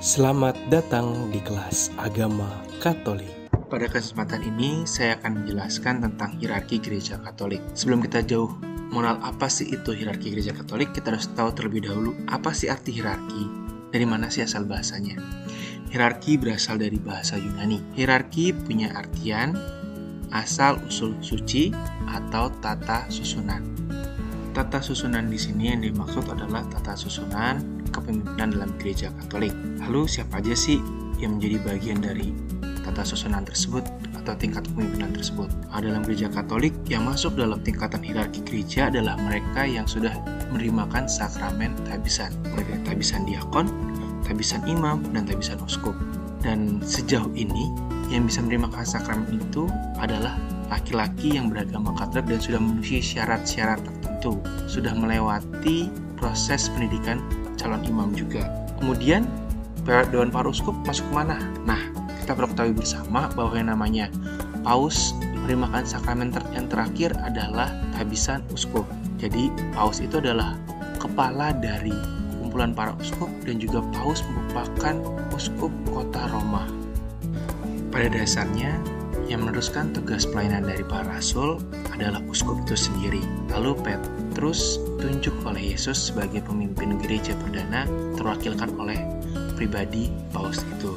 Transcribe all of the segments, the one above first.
Selamat datang di kelas Agama Katolik. Pada kesempatan ini, saya akan menjelaskan tentang hierarki Gereja Katolik. Sebelum kita jauh mengenal apa sih itu hierarki Gereja Katolik, kita harus tahu terlebih dahulu apa sih arti hierarki, dari mana sih asal bahasanya. Hierarki berasal dari bahasa Yunani. Hierarki punya artian asal usul suci atau tata susunan. Tata susunan di sini yang dimaksud adalah tata susunan kepemimpinan dalam Gereja Katolik. Lalu siapa aja sih yang menjadi bagian dari tata susunan tersebut atau tingkat kepemimpinan tersebut? Dalam Gereja Katolik yang masuk dalam tingkatan hierarki gereja adalah mereka yang sudah menerimakan sakramen tabisan, mulai dari tabisan diakon, tabisan imam, dan tabisan uskup. Dan sejauh ini yang bisa menerimakan sakramen itu adalah laki-laki yang beragama Katolik dan sudah memenuhi syarat-syarat tertentu, sudah melewati proses pendidikan calon imam juga. Kemudian Dewan Para Uskup masuk kemana? Nah, kita perlu ketahui bersama bahwa yang namanya paus menerimakan sakramen yang terakhir adalah tabisan uskup. Jadi paus itu adalah kepala dari kumpulan para uskup dan juga paus merupakan uskup kota Roma. Pada dasarnya yang meneruskan tugas pelayanan dari para rasul adalah uskup itu sendiri. Lalu Petrus ditunjuk oleh Yesus sebagai pemimpin gereja perdana, terwakilkan oleh pribadi paus itu.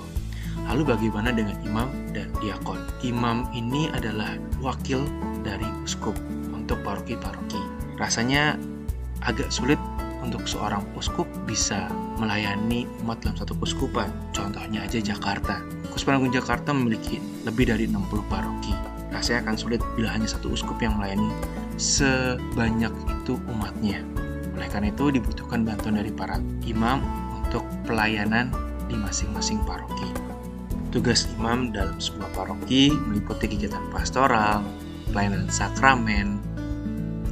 Lalu bagaimana dengan imam dan diakon? Imam ini adalah wakil dari uskup untuk paroki-paroki. Rasanya agak sulit untuk seorang uskup bisa melayani umat dalam satu keuskupan. Contohnya aja Jakarta. Keuskupan Agung Jakarta memiliki lebih dari 60 paroki. Rasanya akan sulit bila hanya satu uskup yang melayani sebanyak itu umatnya. Oleh karena itu dibutuhkan bantuan dari para imam untuk pelayanan di masing-masing paroki. Tugas imam dalam sebuah paroki meliputi kegiatan pastoral, pelayanan sakramen,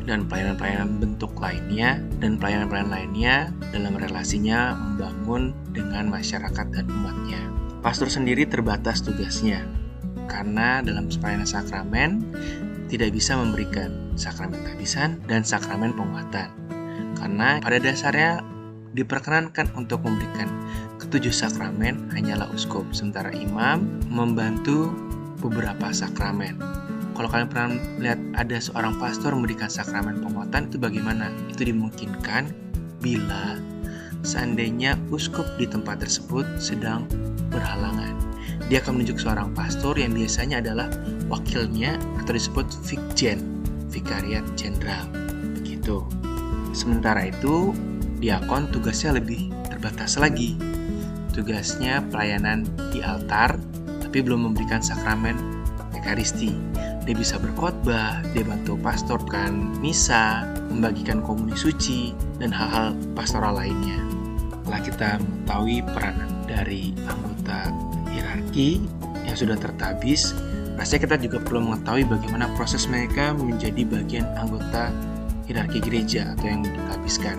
dan pelayanan-pelayanan bentuk lainnya, dan pelayanan-pelayanan lainnya dalam relasinya membangun dengan masyarakat dan umatnya. Pastor sendiri terbatas tugasnya, karena dalam pelayanan sakramen tidak bisa memberikan sakramen tabisan dan sakramen penguatan. Karena pada dasarnya diperkenankan untuk memberikan ketujuh sakramen hanyalah uskup, sementara imam membantu beberapa sakramen. Kalau kalian pernah lihat ada seorang pastor memberikan sakramen penguatan, itu bagaimana? Itu dimungkinkan bila seandainya uskup di tempat tersebut sedang berhalangan. Dia akan menunjuk seorang pastor yang biasanya adalah wakilnya atau disebut vikjen, vikariat jenderal. Begitu. Sementara itu, diakon tugasnya lebih terbatas lagi. Tugasnya pelayanan di altar, tapi belum memberikan sakramen ekaristi. Dia bisa berkhotbah, dia bantu pastorkan misa, membagikan komuni suci, dan hal-hal pastoral lainnya. Setelah kita mengetahui peranan dari anggota hierarki yang sudah tertabis, rasanya kita juga perlu mengetahui bagaimana proses mereka menjadi bagian anggota hierarki gereja atau yang ditabiskan.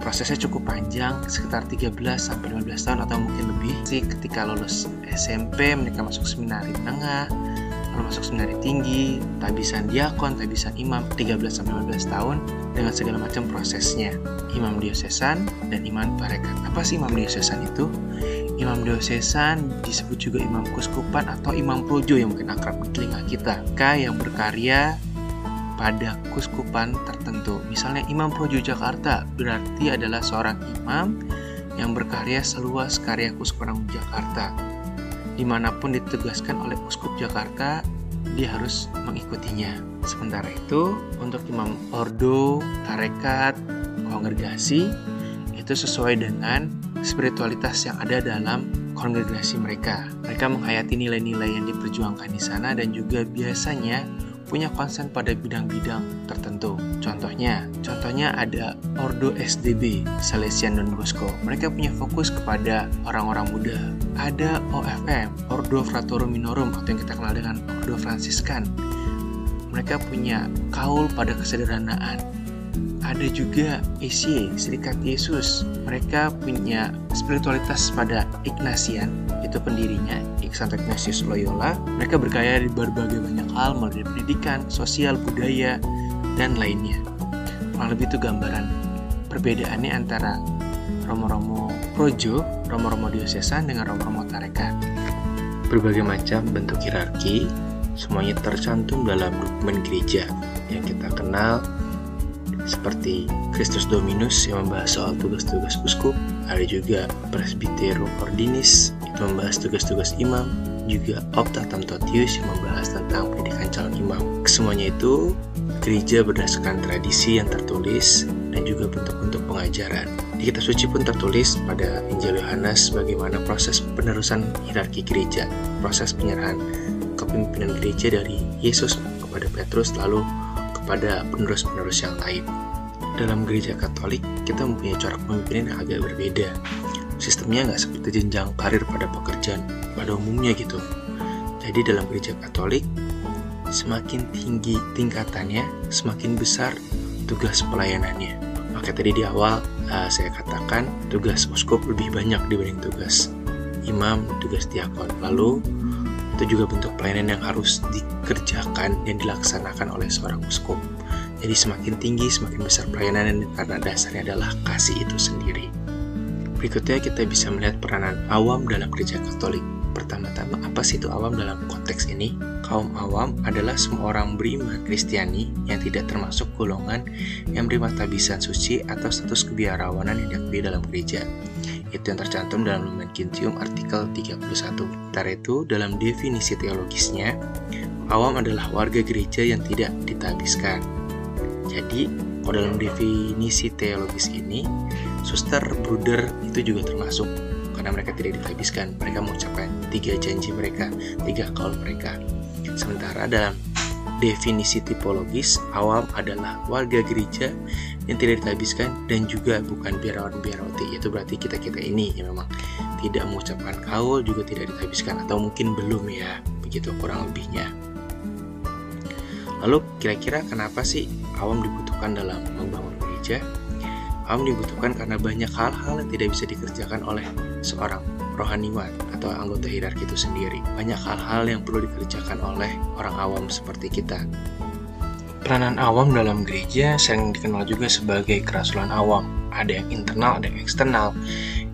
Prosesnya cukup panjang, sekitar 13-15 tahun atau mungkin lebih. Ketika lulus SMP, mereka masuk seminari menengah, lalu masuk seminari tinggi, tabisan diakon, tabisan imam, 13-15 tahun dengan segala macam prosesnya. Imam diosesan dan imam parekat. Apa sih imam diosesan itu? Imam diosesan disebut juga imam keuskupan atau imam projo yang mungkin akrab di telinga kita. Mereka yang berkarya pada keuskupan tertentu. Misalnya imam projo Jakarta berarti adalah seorang imam yang berkarya seluas karya keuskupan Agung Jakarta. Dimanapun ditugaskan oleh uskup Jakarta, dia harus mengikutinya. Sementara itu, untuk imam ordo, tarekat, kongregasi, itu sesuai dengan spiritualitas yang ada dalam kongregasi mereka. Mereka menghayati nilai-nilai yang diperjuangkan di sana dan juga biasanya punya konsen pada bidang-bidang tertentu. Contohnya ada Ordo SDB, Salesian Don Bosco. Mereka punya fokus kepada orang-orang muda. Ada OFM, Ordo Fratorum Minorum atau yang kita kenal dengan Ordo Fransiskan. Mereka punya kaul pada kesederhanaan. Ada juga ECY, Serikat Yesus. Mereka punya spiritualitas pada Ignatian, itu pendirinya, Santo Ignatius Loyola. Mereka berkarya di berbagai banyak hal, mulai dari pendidikan, sosial, budaya, dan lainnya. Kurang lebih itu gambaran perbedaannya antara Romo-Romo Projo romo-romo diosesan dengan romo-romo tarekat. Berbagai macam bentuk hierarki, semuanya tercantum dalam dokumen gereja yang kita kenal seperti Christus Dominus yang membahas soal tugas-tugas uskup, ada juga Presbyterum Ordinis itu membahas tugas-tugas imam, juga Optatum Totius yang membahas tentang pendidikan calon imam. Semuanya itu gereja berdasarkan tradisi yang tertulis dan juga bentuk-bentuk pengajaran. Di kitab suci pun tertulis pada Injil Yohanes bagaimana proses penerusan hierarki gereja, proses penyerahan kepemimpinan gereja dari Yesus kepada Petrus lalu kepada penerus-penerus yang lain. Dalam gereja Katolik, kita mempunyai corak kepemimpinan yang agak berbeda. Sistemnya nggak seperti jenjang karir pada pekerjaan pada umumnya gitu. Jadi dalam gereja Katolik, semakin tinggi tingkatannya, semakin besar tugas pelayanannya. Maka tadi di awal saya katakan tugas uskup lebih banyak dibanding tugas imam, tugas diakon. Lalu itu juga bentuk pelayanan yang harus dikerjakan dan dilaksanakan oleh seorang uskup. Jadi semakin tinggi, semakin besar pelayanan karena dasarnya adalah kasih itu sendiri. Berikutnya kita bisa melihat peranan awam dalam gereja Katolik. Pertama-tama, apa sih itu awam dalam konteks ini? Kaum awam adalah semua orang beriman Kristiani yang tidak termasuk golongan yang menerima tabisan suci atau status kebiarawanan yang diakui dalam gereja. Itu yang tercantum dalam Lumen Gentium artikel 31. Sementara itu, dalam definisi teologisnya, awam adalah warga gereja yang tidak ditabiskan. Jadi, kalau dalam definisi teologis ini, suster, bruder itu juga termasuk karena mereka tidak ditabiskan. Mereka mengucapkan 3 janji mereka, 3 kaul mereka. Sementara dalam definisi tipologis, awam adalah warga gereja yang tidak ditabiskan dan juga bukan biarawan-biarawati. Itu berarti kita-kita ini yang memang tidak mengucapkan kaul, juga tidak ditabiskan, atau mungkin belum ya, begitu kurang lebihnya. Lalu kira-kira kenapa sih awam dibutuhkan dalam membangun gereja? Awam dibutuhkan karena banyak hal-hal yang tidak bisa dikerjakan oleh seorang rohaniwan atau anggota hierarki itu sendiri. Banyak hal-hal yang perlu dikerjakan oleh orang awam seperti kita. Peranan awam dalam gereja sering dikenal juga sebagai kerasulan awam. Ada yang internal, ada yang eksternal.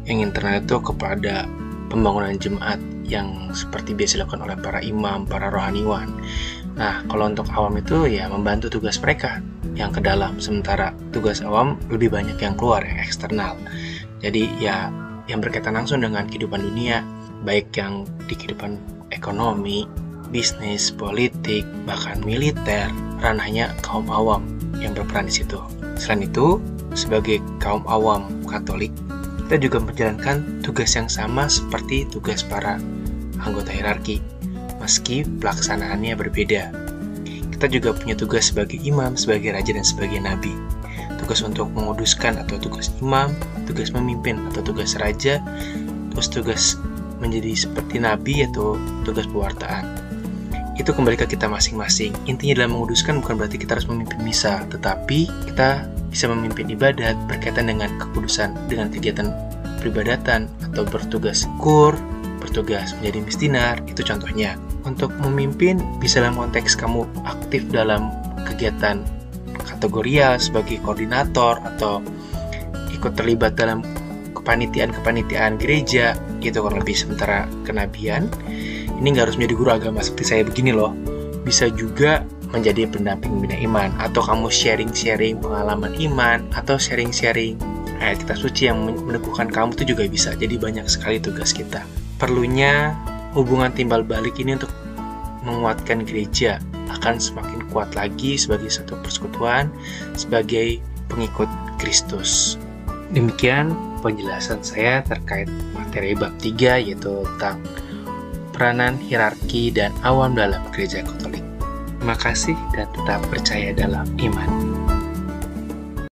Yang internal itu kepada pembangunan jemaat yang seperti biasa dilakukan oleh para imam, para rohaniwan. Nah, kalau untuk awam itu ya membantu tugas mereka yang ke dalam, sementara tugas awam lebih banyak yang keluar, yang eksternal. Jadi ya yang berkaitan langsung dengan kehidupan dunia, baik yang di kehidupan ekonomi, bisnis, politik, bahkan militer, ranahnya kaum awam yang berperan di situ. Selain itu, sebagai kaum awam Katolik, kita juga menjalankan tugas yang sama seperti tugas para anggota hierarki, meski pelaksanaannya berbeda. Kita juga punya tugas sebagai imam, sebagai raja, dan sebagai nabi. Tugas untuk menguduskan atau tugas imam, tugas memimpin atau tugas raja, terus tugas menjadi seperti nabi atau tugas pewartaan. Itu kembali ke kita masing-masing. Intinya dalam menguduskan bukan berarti kita harus memimpin misa, tetapi kita bisa memimpin ibadat berkaitan dengan kekudusan, dengan kegiatan peribadatan, atau bertugas kur, bertugas menjadi misdinar, itu contohnya. Untuk memimpin bisa dalam konteks kamu aktif dalam kegiatan kategorial sebagai koordinator atau ikut terlibat dalam kepanitiaan gereja, itu kurang lebih. Sementara kenabian ini nggak harus menjadi guru agama seperti saya begini loh, bisa juga menjadi pendamping bina iman, atau kamu sharing-sharing pengalaman iman, atau sharing-sharing ayat kitab suci yang meneguhkan kamu, itu juga bisa. Jadi banyak sekali tugas kita. Perlunya hubungan timbal balik ini untuk menguatkan gereja akan semakin kuat lagi sebagai satu persekutuan, sebagai pengikut Kristus. Demikian penjelasan saya terkait materi bab 3, yaitu tentang peranan hierarki dan awam dalam gereja Katolik. Terima kasih dan tetap percaya dalam iman.